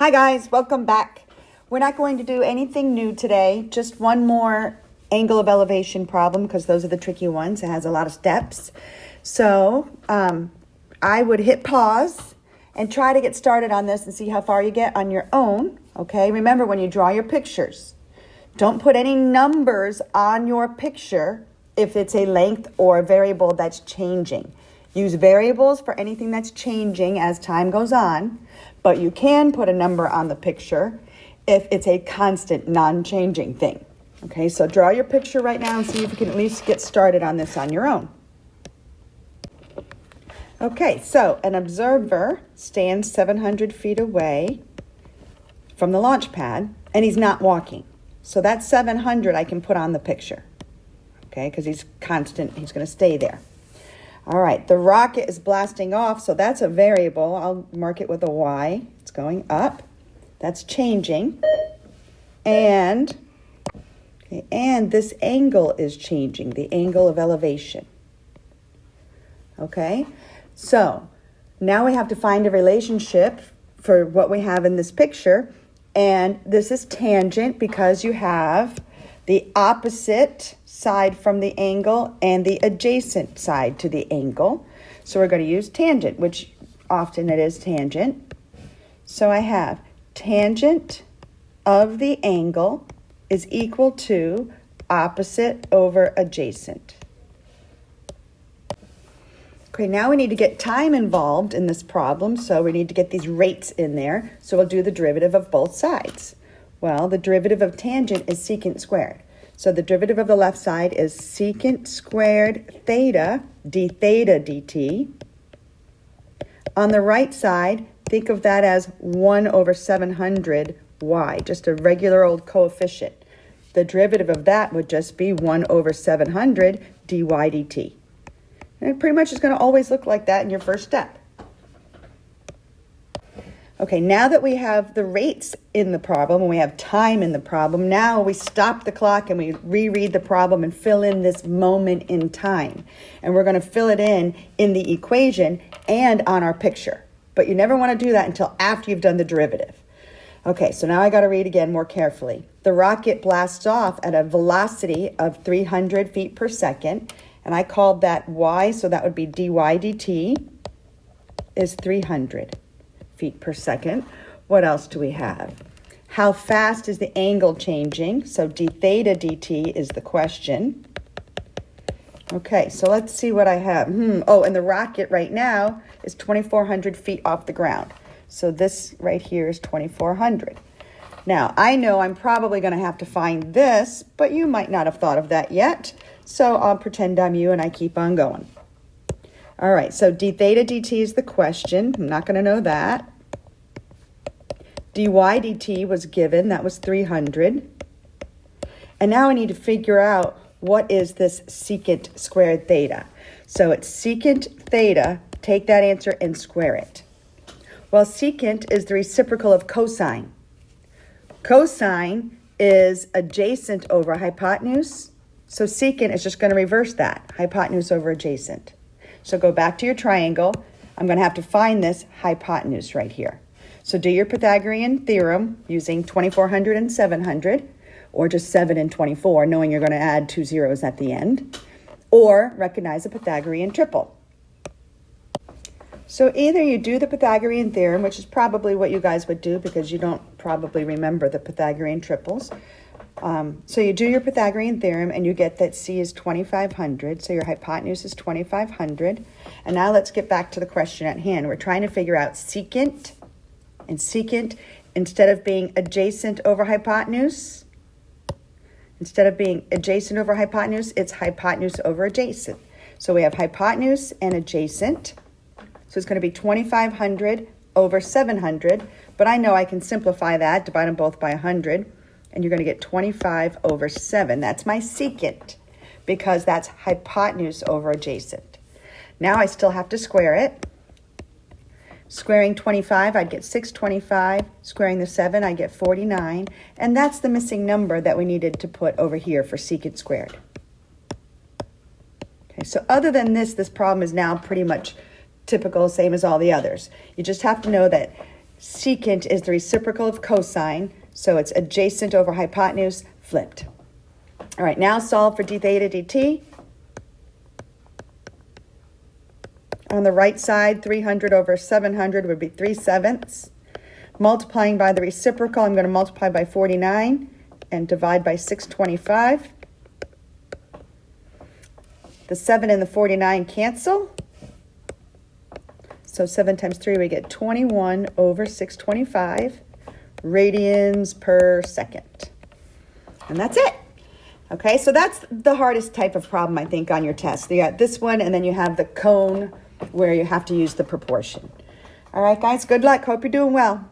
Hi guys, welcome back. We're not going to do anything new today, just one more angle of elevation problem because those are the tricky ones. It has a lot of steps. So I would hit pause and try to get started on this and see how far you get on your own. Okay, remember when you draw your pictures, don't put any numbers on your picture if it's a length or a variable that's changing. Use variables for anything that's changing as time goes on, but you can put a number on the picture if it's a constant, non-changing thing. Okay, so draw your picture right now and see if you can at least get started on this on your own. Okay, so an observer stands 700 feet away from the launch pad, and he's not walking. So that 700 I can put on the picture, okay, because he's constant, he's going to stay there. All right, the rocket is blasting off, so that's a variable. I'll mark it with a Y. It's going up. That's changing. And this angle is changing, the angle of elevation. Okay, so now we have to find a relationship for what we have in this picture. And this is tangent because you have the opposite side from the angle and the adjacent side to the angle. So we're going to use tangent, which often it is tangent. So I have tangent of the angle is equal to opposite over adjacent. Okay, now we need to get time involved in this problem, so we need to get these rates in there. So we'll do the derivative of both sides. Well, the derivative of tangent is secant squared. So the derivative of the left side is secant squared theta, d theta dt. On the right side, think of that as 1 over 700 y, just a regular old coefficient. The derivative of that would just be 1 over 700 dy dt. And it pretty much is going to always look like that in your first step. Okay, now that we have the rates in the problem and we have time in the problem, now we stop the clock and we reread the problem and fill in this moment in time. And we're going to fill it in the equation and on our picture. But you never want to do that until after you've done the derivative. Okay, so now I got to read again more carefully. The rocket blasts off at a velocity of 300 feet per second. And I called that y, so that would be dy dt is 300 feet per second. What else do we have? How fast is the angle changing? So d theta dt is the question. Okay, so let's see what I have. Oh, and the rocket right now is 2,400 feet off the ground. So this right here is 2,400. Now, I know I'm probably going to have to find this, but you might not have thought of that yet. So I'll pretend I'm you and I keep on going. All right, so d theta dt is the question. I'm not going to know that. Dy dt was given. That was 300. And now I need to figure out what is this secant squared theta. So it's secant theta. Take that answer and square it. Well, secant is the reciprocal of cosine. Cosine is adjacent over hypotenuse. So secant is just going to reverse that, hypotenuse over adjacent. So go back to your triangle. I'm going to have to find this hypotenuse right here. So do your Pythagorean theorem using 2,400 and 700, or just 7 and 24, knowing you're going to add 2 zeros at the end, or recognize a Pythagorean triple. So either you do the Pythagorean theorem, which is probably what you guys would do because you don't probably remember the Pythagorean triples. So you do your Pythagorean theorem and you get that C is 2,500. So your hypotenuse is 2,500. And now let's get back to the question at hand. We're trying to figure out secant. And secant, instead of being adjacent over hypotenuse, it's hypotenuse over adjacent. So we have hypotenuse and adjacent. So it's going to be 2,500 over 700. But I know I can simplify that, divide them both by 100. And you're going to get 25 over 7. That's my secant because that's hypotenuse over adjacent. Now I still have to square it. Squaring 25, I'd get 625. Squaring the 7, I get 49. And that's the missing number that we needed to put over here for secant squared. Okay, so other than this problem is now pretty much typical, same as all the others. You just have to know that Secant is the reciprocal of cosine, so it's adjacent over hypotenuse flipped. All right, now solve for d theta dt. On the right side, 300 over 700 would be 3/7. Multiplying by the reciprocal, I'm going to multiply by 49 and divide by 625. The 7 and the 49 cancel. So 7 times 3, we get 21 over 625 radians per second. And that's it. Okay, so that's the hardest type of problem, I think, on your test. You got this one, and then you have the cone where you have to use the proportion. All right, guys, good luck. Hope you're doing well.